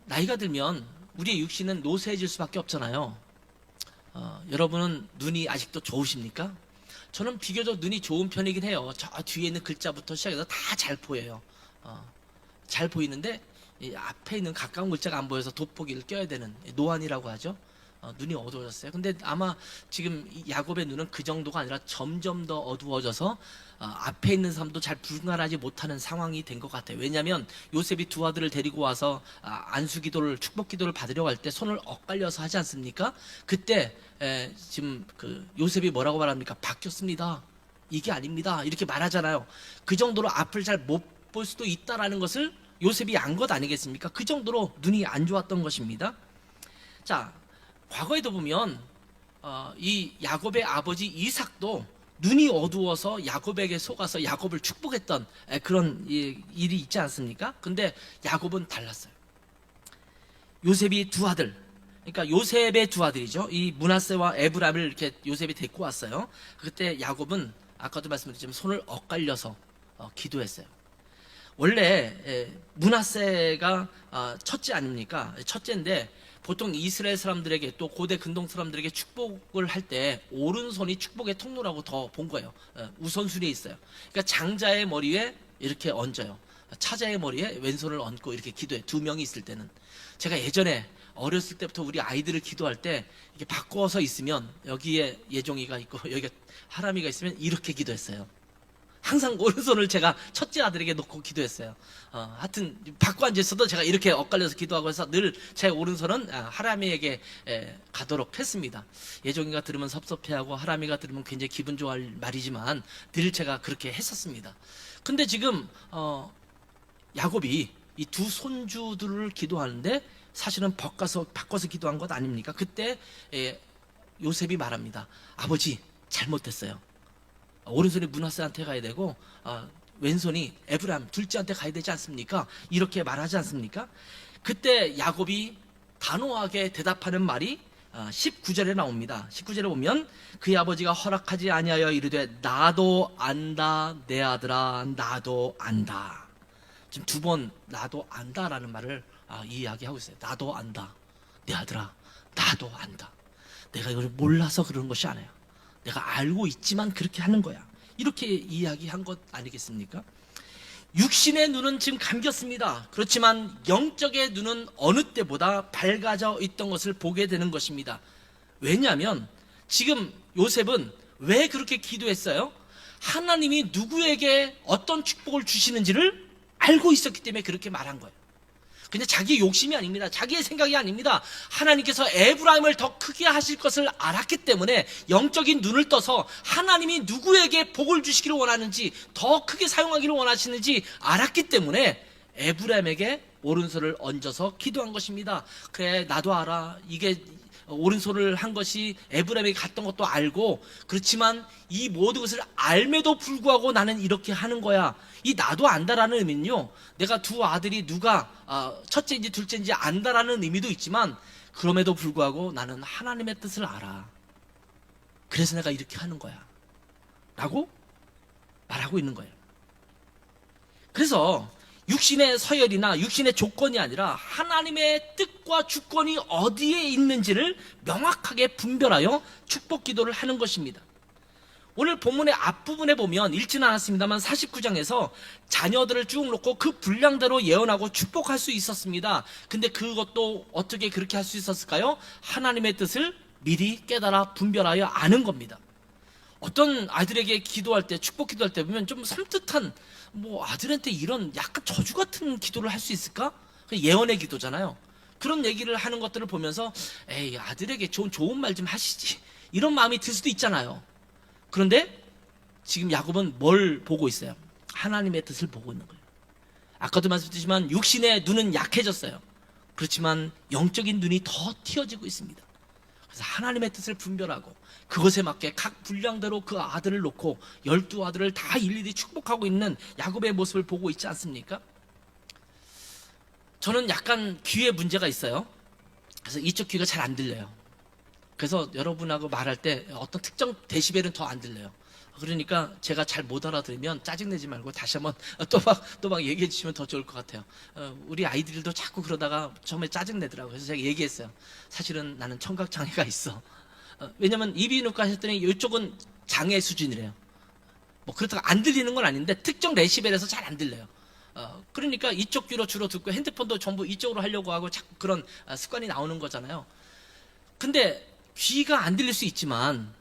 S1: 나이가 들면 우리의 육신은 노쇠해질 수밖에 없잖아요. 여러분은 눈이 아직도 좋으십니까? 저는 비교적 눈이 좋은 편이긴 해요. 저 뒤에 있는 글자부터 시작해서 다 잘 보여요. 잘 보이는데 이 앞에 있는 가까운 글자가 안 보여서 돋보기를 껴야 되는 노안이라고 하죠. 눈이 어두워졌어요. 근데 아마 지금 야곱의 눈은 그 정도가 아니라 점점 더 어두워져서 앞에 있는 사람도 잘 분간하지 못하는 상황이 된 것 같아요. 왜냐하면 요셉이 두 아들을 데리고 와서 안수기도를 축복기도를 받으려고 할 때 손을 엇갈려서 하지 않습니까? 그때 지금 그 요셉이 뭐라고 말합니까? 바뀌었습니다. 이게 아닙니다. 이렇게 말하잖아요. 그 정도로 앞을 잘 못 볼 수도 있다라는 것을 요셉이 안 것 아니겠습니까? 그 정도로 눈이 안 좋았던 것입니다. 자, 과거에도 보면 이 야곱의 아버지 이삭도 눈이 어두워서 야곱에게 속아서 야곱을 축복했던 그런 일이 있지 않습니까? 근데 야곱은 달랐어요. 요셉이 두 아들, 그러니까 요셉의 두 아들이죠. 이 므낫세와 에브람을 이렇게 요셉이 데리고 왔어요. 그때 야곱은 아까도 말씀드렸지만 손을 엇갈려서 기도했어요. 원래 므낫세가 첫째 아닙니까? 첫째인데 보통 이스라엘 사람들에게 또 고대 근동 사람들에게 축복을 할 때 오른손이 축복의 통로라고 더 본 거예요. 우선순위에 있어요. 그러니까 장자의 머리에 이렇게 얹어요. 차자의 머리에 왼손을 얹고 이렇게 기도해. 두 명이 있을 때는. 제가 예전에 어렸을 때부터 우리 아이들을 기도할 때 이렇게 바꿔서 있으면 여기에 예종이가 있고 여기가 하람이가 있으면 이렇게 기도했어요. 항상 오른손을 제가 첫째 아들에게 놓고 기도했어요. 하여튼 바꿔 앉아있어도 제가 이렇게 엇갈려서 기도하고 해서 늘 제 오른손은 하람이에게 가도록 했습니다. 예종이가 들으면 섭섭해하고 하람이가 들으면 굉장히 기분 좋아할 말이지만 늘 제가 그렇게 했었습니다. 근데 지금 야곱이 이 두 손주들을 기도하는데 사실은 바꿔서 기도한 것 아닙니까? 그때 요셉이 말합니다. 아버지 잘못됐어요. 오른손이 므낫세한테 가야 되고 왼손이 에브라임 둘째한테 가야 되지 않습니까? 이렇게 말하지 않습니까? 그때 야곱이 단호하게 대답하는 말이 19절에 나옵니다. 19절에 보면 그의 아버지가 허락하지 아니하여 이르되 나도 안다 내 아들아 나도 안다. 지금 두 번 나도 안다라는 말을 이야기하고 있어요. 나도 안다 내 아들아 나도 안다. 내가 이걸 몰라서 그러는 것이 아니야. 내가 알고 있지만 그렇게 하는 거야. 이렇게 이야기한 것 아니겠습니까? 육신의 눈은 지금 감겼습니다. 그렇지만 영적의 눈은 어느 때보다 밝아져 있던 것을 보게 되는 것입니다. 왜냐하면 지금 요셉은 왜 그렇게 기도했어요? 하나님이 누구에게 어떤 축복을 주시는지를 알고 있었기 때문에 그렇게 말한 거예요. 근데 자기의 욕심이 아닙니다. 자기의 생각이 아닙니다. 하나님께서 에브라임을 더 크게 하실 것을 알았기 때문에 영적인 눈을 떠서 하나님이 누구에게 복을 주시기를 원하는지 더 크게 사용하기를 원하시는지 알았기 때문에 에브라임에게 오른손을 얹어서 기도한 것입니다. 그래 나도 알아. 이게 오른손을 한 것이 에브라임에게 갔던 것도 알고 그렇지만 이 모든 것을 알매도 불구하고 나는 이렇게 하는 거야. 이 나도 안다라는 의미는요. 내가 두 아들이 누가 첫째인지 둘째인지 안다라는 의미도 있지만 그럼에도 불구하고 나는 하나님의 뜻을 알아. 그래서 내가 이렇게 하는 거야. 라고 말하고 있는 거예요. 그래서 육신의 서열이나 육신의 조건이 아니라 하나님의 뜻과 주권이 어디에 있는지를 명확하게 분별하여 축복 기도를 하는 것입니다. 오늘 본문의 앞부분에 보면 읽지는 않았습니다만 49장에서 자녀들을 쭉 놓고 그 분량대로 예언하고 축복할 수 있었습니다. 근데 그것도 어떻게 그렇게 할 수 있었을까요? 하나님의 뜻을 미리 깨달아 분별하여 아는 겁니다. 어떤 아이들에게 기도할 때 축복 기도할 때 보면 좀 섬뜩한 아들한테 이런 약간 저주 같은 기도를 할 수 있을까? 예언의 기도잖아요. 그런 얘기를 하는 것들을 보면서 에이 아들에게 좋은 말 좀 하시지 이런 마음이 들 수도 있잖아요. 그런데 지금 야곱은 뭘 보고 있어요? 하나님의 뜻을 보고 있는 거예요. 아까도 말씀드렸지만 육신의 눈은 약해졌어요. 그렇지만 영적인 눈이 더 튀어지고 있습니다. 그래서 하나님의 뜻을 분별하고 그것에 맞게 각 분량대로 그 아들을 놓고 12아들을 다 일일이 축복하고 있는 야곱의 모습을 보고 있지 않습니까? 저는 약간 귀에 문제가 있어요. 그래서 이쪽 귀가 잘 안 들려요. 그래서 여러분하고 말할 때 어떤 특정 데시벨은 더 안 들려요. 그러니까 제가 잘 못 알아들으면 짜증내지 말고 다시 한번 또 막 얘기해 주시면 더 좋을 것 같아요. 우리 아이들도 자꾸 그러다가 처음에 짜증내더라고요. 그래서 제가 얘기했어요. 사실은 나는 청각장애가 있어. 왜냐면 이비인후과 하셨더니 이쪽은 장애 수준이래요. 그렇다고 안 들리는 건 아닌데 특정 데시벨에서 잘 안 들려요. 그러니까 이쪽 귀로 주로 듣고 핸드폰도 전부 이쪽으로 하려고 하고 자꾸 그런 습관이 나오는 거잖아요. 근데 귀가 안 들릴 수 있지만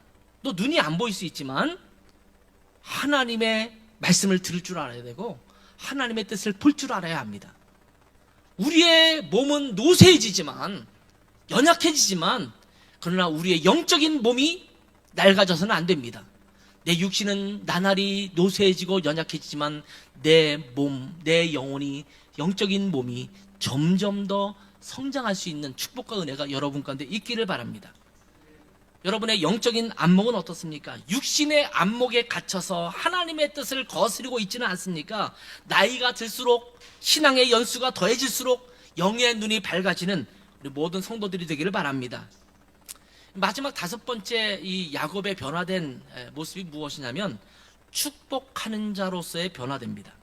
S1: 또 눈이 안 보일 수 있지만 하나님의 말씀을 들을 줄 알아야 되고 하나님의 뜻을 볼 줄 알아야 합니다. 우리의 몸은 노쇠해지지만 연약해지지만 그러나 우리의 영적인 몸이 낡아져서는 안 됩니다. 내 육신은 나날이 노쇠해지고 연약해지지만 내 몸, 내 영혼이 영적인 몸이 점점 더 성장할 수 있는 축복과 은혜가 여러분 가운데 있기를 바랍니다. 여러분의 영적인 안목은 어떻습니까? 육신의 안목에 갇혀서 하나님의 뜻을 거스르고 있지는 않습니까? 나이가 들수록 신앙의 연수가 더해질수록 영의 눈이 밝아지는 우리 모든 성도들이 되기를 바랍니다. 마지막 5번째 이 야곱의 변화된 모습이 무엇이냐면 축복하는 자로서의 변화됩니다.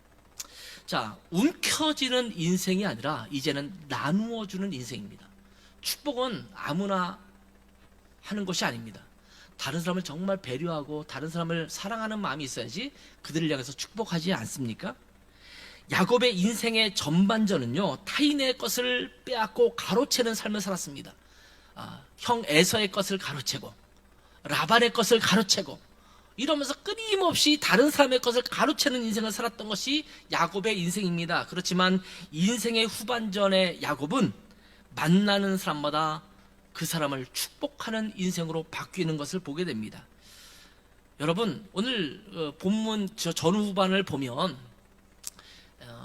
S1: 자, 움켜쥐는 인생이 아니라 이제는 나누어주는 인생입니다. 축복은 아무나 하는 것이 아닙니다. 다른 사람을 정말 배려하고 다른 사람을 사랑하는 마음이 있어야지 그들을 향해서 축복하지 않습니까? 야곱의 인생의 전반전은요, 타인의 것을 빼앗고 가로채는 삶을 살았습니다. 형 에서의 것을 가로채고 라반의 것을 가로채고 이러면서 끊임없이 다른 사람의 것을 가로채는 인생을 살았던 것이 야곱의 인생입니다. 그렇지만 인생의 후반전의 야곱은 만나는 사람마다 그 사람을 축복하는 인생으로 바뀌는 것을 보게 됩니다. 여러분, 오늘 본문 전후반을 보면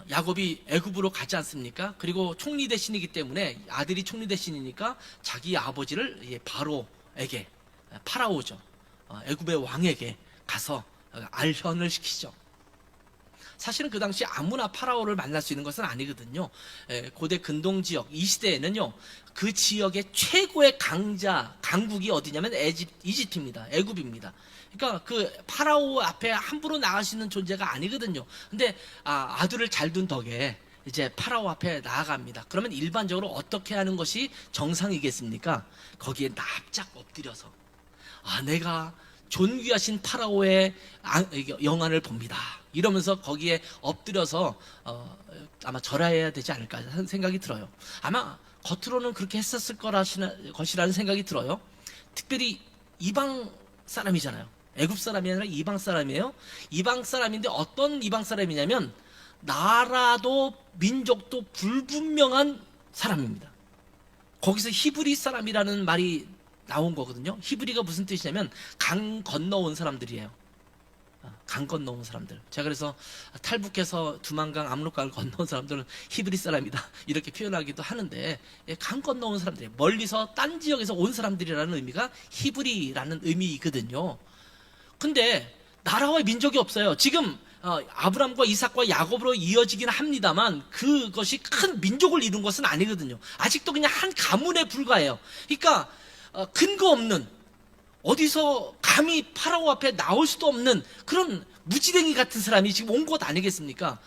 S1: 야곱이 애굽으로 가지 않습니까? 그리고 총리 대신이기 때문에, 아들이 총리 대신이니까 자기 아버지를 바로에게, 파라오죠, 애굽의 왕에게 가서 알현을 시키죠. 사실은 그 당시 아무나 파라오를 만날 수 있는 것은 아니거든요. 고대 근동 지역, 이 시대에는요, 그 지역의 최고의 강국이 어디냐면 이집트입니다. 애굽입니다. 그러니까 그 파라오 앞에 함부로 나갈 수 있는 존재가 아니거든요. 근데 아들을 잘 둔 덕에 이제 파라오 앞에 나아갑니다. 그러면 일반적으로 어떻게 하는 것이 정상이겠습니까? 거기에 납작 엎드려서 내가 존귀하신 파라오의 영안을 봅니다, 이러면서 거기에 엎드려서 아마 절해야 되지 않을까 하는 생각이 들어요. 아마 겉으로는 그렇게 했었을 것이라는 생각이 들어요. 특별히 이방 사람이잖아요. 애굽 사람이 아니라 이방 사람이에요. 이방 사람인데 어떤 이방 사람이냐면 나라도 민족도 불분명한 사람입니다. 거기서 히브리 사람이라는 말이 나온 거거든요. 히브리가 무슨 뜻이냐면 강 건너온 사람들이에요. 강 건너온 사람들. 제가 그래서 탈북해서 두만강, 압록강을 건너온 사람들은 히브리 사람이다 이렇게 표현하기도 하는데, 강 건너온 사람들, 멀리서 딴 지역에서 온 사람들이라는 의미가 히브리라는 의미이거든요. 근데 나라와 민족이 없어요. 지금 아브람과 이삭과 야곱으로 이어지긴 합니다만 그것이 큰 민족을 이룬 것은 아니거든요. 아직도 그냥 한 가문에 불과해요. 그러니까 근거 없는, 어디서 감히 파라오 앞에 나올 수도 없는 그런 무지랭이 같은 사람이 지금 온 것 아니겠습니까?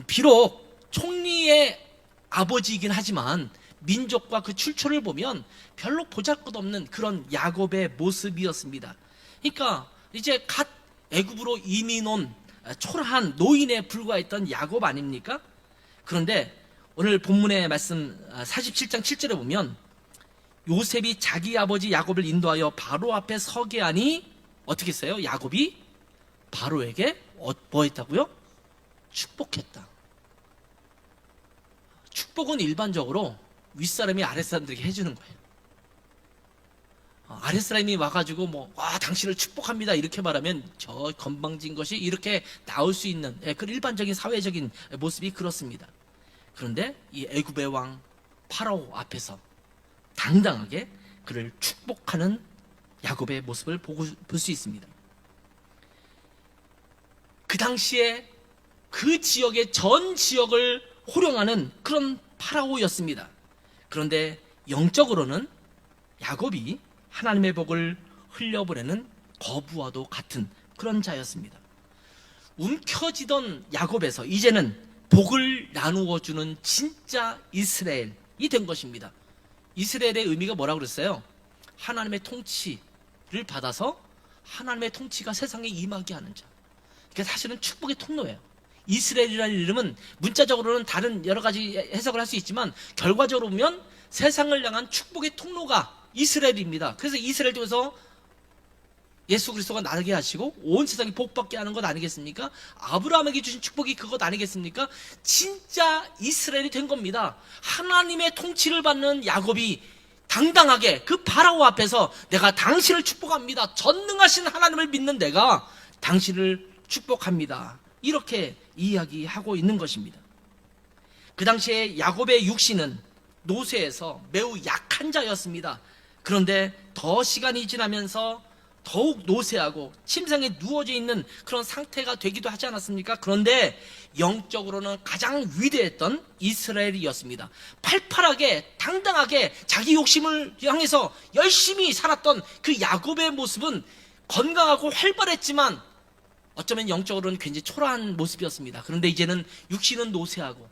S1: 비록 총리의 아버지이긴 하지만 민족과 그 출처를 보면 별로 보잘것없는 그런 야곱의 모습이었습니다. 그러니까 이제 갓 애굽으로 이민 온 초라한 노인에 불과했던 야곱 아닙니까? 그런데 오늘 본문의 말씀 47장 7절에 보면 요셉이 자기 아버지 야곱을 인도하여 바로 앞에 서게 하니 어떻게 했어요? 야곱이 바로에게 뭐 했다고요? 축복했다. 축복은 일반적으로 윗사람이 아랫사람들에게 해주는 거예요. 아랫사람이 와가지고 당신을 축복합니다 이렇게 말하면 저 건방진 것이 이렇게 나올 수 있는 그 일반적인 사회적인 모습이 그렇습니다. 그런데 이 애굽의 왕 파라오 앞에서 당당하게 그를 축복하는 야곱의 모습을 볼 수 있습니다. 그 당시에 그 지역의 전 지역을 호령하는 그런 파라오였습니다. 그런데 영적으로는 야곱이 하나님의 복을 흘려보내는 거부와도 같은 그런 자였습니다. 움켜쥐던 야곱에서 이제는 복을 나누어 주는 진짜 이스라엘이 된 것입니다. 이스라엘의 의미가 뭐라고 그랬어요? 하나님의 통치를 받아서 하나님의 통치가 세상에 임하게 하는 자. 그러니까 사실은 축복의 통로예요. 이스라엘이라는 이름은 문자적으로는 다른 여러 가지 해석을 할 수 있지만 결과적으로 보면 세상을 향한 축복의 통로가 이스라엘입니다. 그래서 이스라엘 중에서 예수 그리스도가 나게 하시고 온 세상이 복받게 하는 것 아니겠습니까? 아브라함에게 주신 축복이 그것 아니겠습니까? 진짜 이스라엘이 된 겁니다. 하나님의 통치를 받는 야곱이 당당하게 그 파라오 앞에서 내가 당신을 축복합니다, 전능하신 하나님을 믿는 내가 당신을 축복합니다, 이렇게 이야기하고 있는 것입니다. 그 당시에 야곱의 육신은 노쇠해서 매우 약한 자였습니다. 그런데 더 시간이 지나면서 더욱 노쇠하고 침상에 누워져 있는 그런 상태가 되기도 하지 않았습니까? 그런데 영적으로는 가장 위대했던 이스라엘이었습니다. 팔팔하게 당당하게 자기 욕심을 향해서 열심히 살았던 그 야곱의 모습은 건강하고 활발했지만 어쩌면 영적으로는 굉장히 초라한 모습이었습니다. 그런데 이제는 육신은 노쇠하고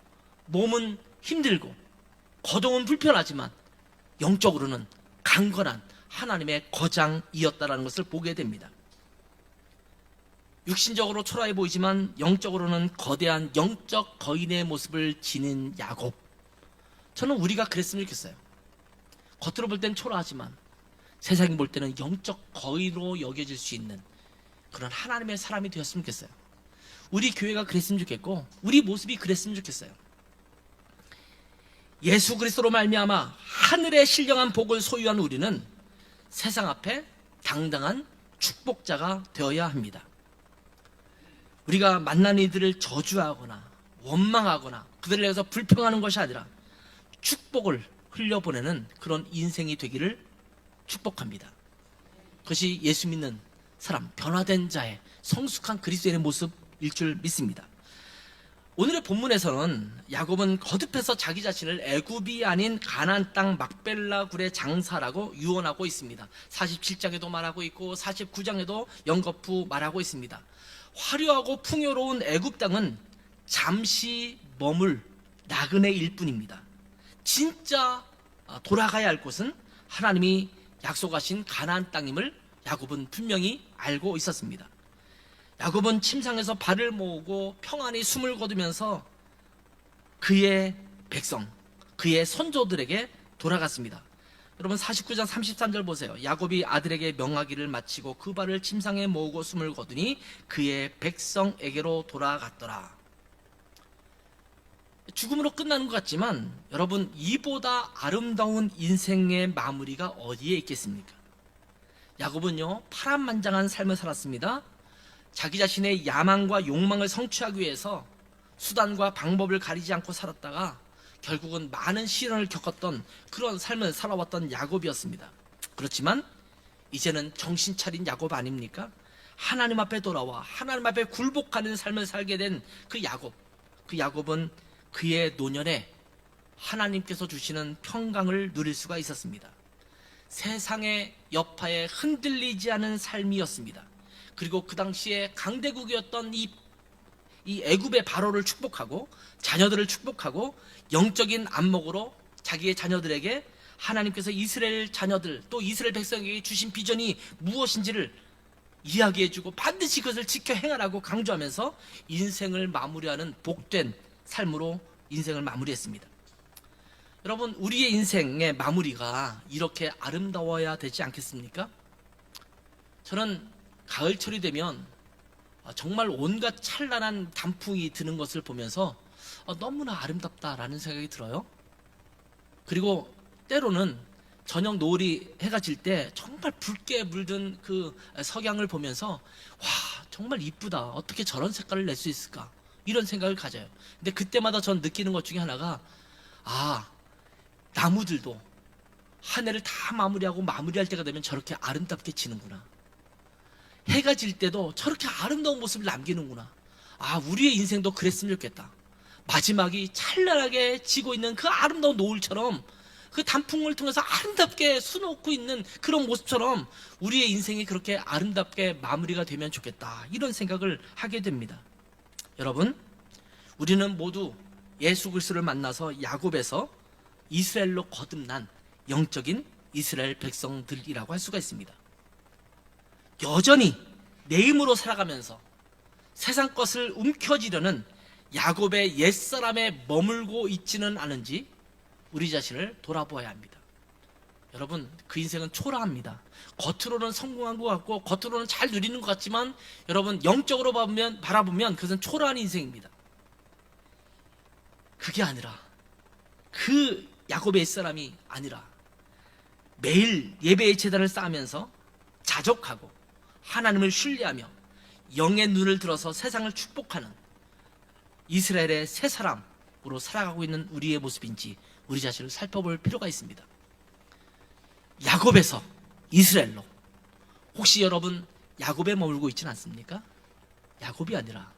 S1: 몸은 힘들고 거동은 불편하지만 영적으로는 강건한 하나님의 거장이었다는 것을 보게 됩니다. 육신적으로 초라해 보이지만 영적으로는 거대한 영적 거인의 모습을 지닌 야곱. 저는 우리가 그랬으면 좋겠어요. 겉으로 볼 땐 초라하지만 세상이 볼 때는 영적 거인으로 여겨질 수 있는 그런 하나님의 사람이 되었으면 좋겠어요. 우리 교회가 그랬으면 좋겠고 우리 모습이 그랬으면 좋겠어요. 예수 그리스도로 말미암아 하늘의 신령한 복을 소유한 우리는 세상 앞에 당당한 축복자가 되어야 합니다. 우리가 만난 이들을 저주하거나 원망하거나 그들을 위해서 불평하는 것이 아니라 축복을 흘려보내는 그런 인생이 되기를 축복합니다. 그것이 예수 믿는 사람, 변화된 자의 성숙한 그리스도인의 모습일 줄 믿습니다. 오늘의 본문에서는 야곱은 거듭해서 자기 자신을 애굽이 아닌 가나안 땅 막벨라 굴의 장사라고 유언하고 있습니다. 47장에도 말하고 있고 49장에도 연거푸 말하고 있습니다. 화려하고 풍요로운 애굽 땅은 잠시 머물 나그네일 뿐입니다. 진짜 돌아가야 할 곳은 하나님이 약속하신 가나안 땅임을 야곱은 분명히 알고 있었습니다. 야곱은 침상에서 발을 모으고 평안히 숨을 거두면서 그의 백성, 그의 선조들에게 돌아갔습니다. 여러분 49장 33절 보세요. 야곱이 아들에게 명하기를 마치고 그 발을 침상에 모으고 숨을 거두니 그의 백성에게로 돌아갔더라. 죽음으로 끝나는 것 같지만 여러분 이보다 아름다운 인생의 마무리가 어디에 있겠습니까? 야곱은요 파란만장한 삶을 살았습니다. 자기 자신의 야망과 욕망을 성취하기 위해서 수단과 방법을 가리지 않고 살았다가 결국은 많은 시련을 겪었던 그런 삶을 살아왔던 야곱이었습니다. 그렇지만 이제는 정신 차린 야곱 아닙니까? 하나님 앞에 돌아와 하나님 앞에 굴복하는 삶을 살게 된 그 야곱. 그 야곱은 그의 노년에 하나님께서 주시는 평강을 누릴 수가 있었습니다. 세상의 여파에 흔들리지 않은 삶이었습니다. 그리고 그 당시에 강대국이었던 이 애굽의 바로를 축복하고 자녀들을 축복하고 영적인 안목으로 자기의 자녀들에게 하나님께서 이스라엘 자녀들 또 이스라엘 백성에게 주신 비전이 무엇인지를 이야기해주고 반드시 그것을 지켜 행하라고 강조하면서 인생을 마무리하는 복된 삶으로 인생을 마무리했습니다. 여러분 우리의 인생의 마무리가 이렇게 아름다워야 되지 않겠습니까? 저는 가을철이 되면 정말 온갖 찬란한 단풍이 드는 것을 보면서 너무나 아름답다라는 생각이 들어요. 그리고 때로는 저녁 노을이 해가 질 때 정말 붉게 물든 그 석양을 보면서 와 정말 이쁘다, 어떻게 저런 색깔을 낼 수 있을까, 이런 생각을 가져요. 근데 그때마다 전 느끼는 것 중에 하나가 나무들도 한 해를 다 마무리할 때가 되면 저렇게 아름답게 지는구나. 해가 질 때도 저렇게 아름다운 모습을 남기는구나. 우리의 인생도 그랬으면 좋겠다. 마지막이 찬란하게 지고 있는 그 아름다운 노을처럼 그 단풍을 통해서 아름답게 수놓고 있는 그런 모습처럼 우리의 인생이 그렇게 아름답게 마무리가 되면 좋겠다. 이런 생각을 하게 됩니다. 여러분, 우리는 모두 예수 그리스도를 만나서 야곱에서 이스라엘로 거듭난 영적인 이스라엘 백성들이라고 할 수가 있습니다. 여전히 내 힘으로 살아가면서 세상 것을 움켜쥐려는 야곱의 옛사람에 머물고 있지는 않은지 우리 자신을 돌아보아야 합니다. 여러분 그 인생은 초라합니다. 겉으로는 성공한 것 같고 겉으로는 잘 누리는 것 같지만 여러분 영적으로 바라보면 그것은 초라한 인생입니다. 그게 아니라 그 야곱의 옛사람이 아니라 매일 예배의 제단을 쌓으면서 자족하고 하나님을 신뢰하며 영의 눈을 들어서 세상을 축복하는 이스라엘의 새 사람으로 살아가고 있는 우리의 모습인지 우리 자신을 살펴볼 필요가 있습니다. 야곱에서 이스라엘로, 혹시 여러분 야곱에 머물고 있지는 않습니까? 야곱이 아니라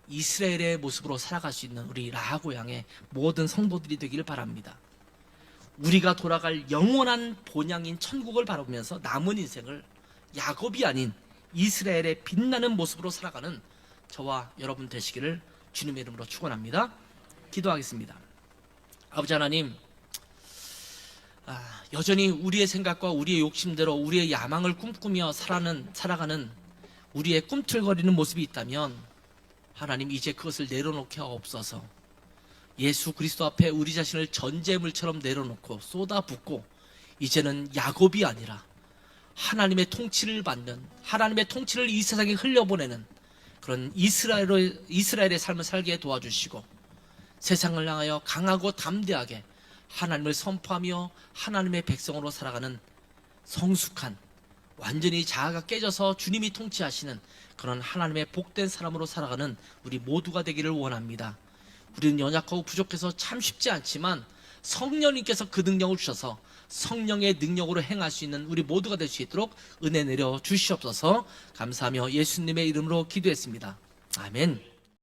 S1: 이스라엘의 모습으로 살아갈 수 있는 우리 라하고 양의 모든 성도들이 되기를 바랍니다. 우리가 돌아갈 영원한 본향인 천국을 바라보면서 남은 인생을 야곱이 아닌 이스라엘의 빛나는 모습으로 살아가는 저와 여러분 되시기를 주님의 이름으로 축원합니다. 기도하겠습니다. 아버지 하나님, 여전히 우리의 생각과 우리의 욕심대로 우리의 야망을 꿈꾸며 살아가는 우리의 꿈틀거리는 모습이 있다면 하나님, 이제 그것을 내려놓게 하옵소서. 예수 그리스도 앞에 우리 자신을 전제물처럼 내려놓고 쏟아붓고 이제는 야곱이 아니라 하나님의 통치를 받는, 하나님의 통치를 이 세상에 흘려보내는 그런 이스라엘의 삶을 살게 도와주시고, 세상을 향하여 강하고 담대하게 하나님을 선포하며 하나님의 백성으로 살아가는 성숙한, 완전히 자아가 깨져서 주님이 통치하시는 그런 하나님의 복된 사람으로 살아가는 우리 모두가 되기를 원합니다. 우리는 연약하고 부족해서 참 쉽지 않지만 성령님께서 그 능력을 주셔서 성령의 능력으로 행할 수 있는 우리 모두가 될 수 있도록 은혜 내려 주시옵소서. 감사하며 예수님의 이름으로 기도했습니다. 아멘.